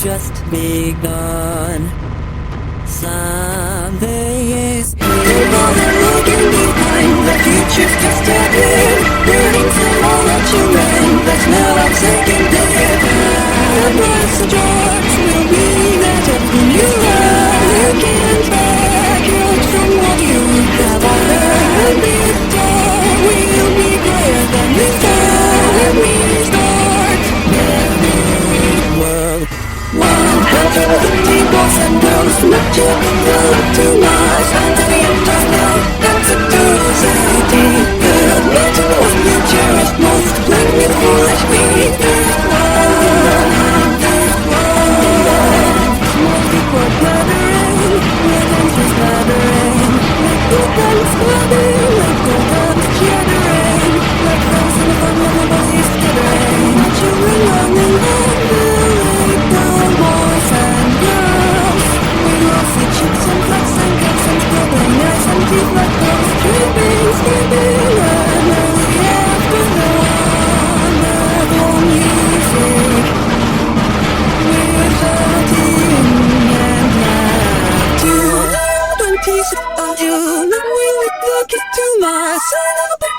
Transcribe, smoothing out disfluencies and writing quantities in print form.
Just begun. Someday is here. Don't bother looking behind. The future's just ahead. Burning from all our children that's never taken dead. The blessed George will be that of whom you love. You can't back out from what you have earned. This dawn will be brighter than before. Let me start the new world. After the boys and girls, not to love too much. Until the end of love, that's a society. Good, not to what you cherish most. Let me foolish me. This world, small people gathering, rhythms are splattering, like good guns flooding, like good guns chattering, like those in the front of the bodies scattering. My children running on the lake, brown boys and girls. We glossy cheeks and flags and caps and struggling eyes and teeth like those. Skipping, skipping, and early after the wonderful music. We're shouting and laughing. 20th of June, and we look into my son of a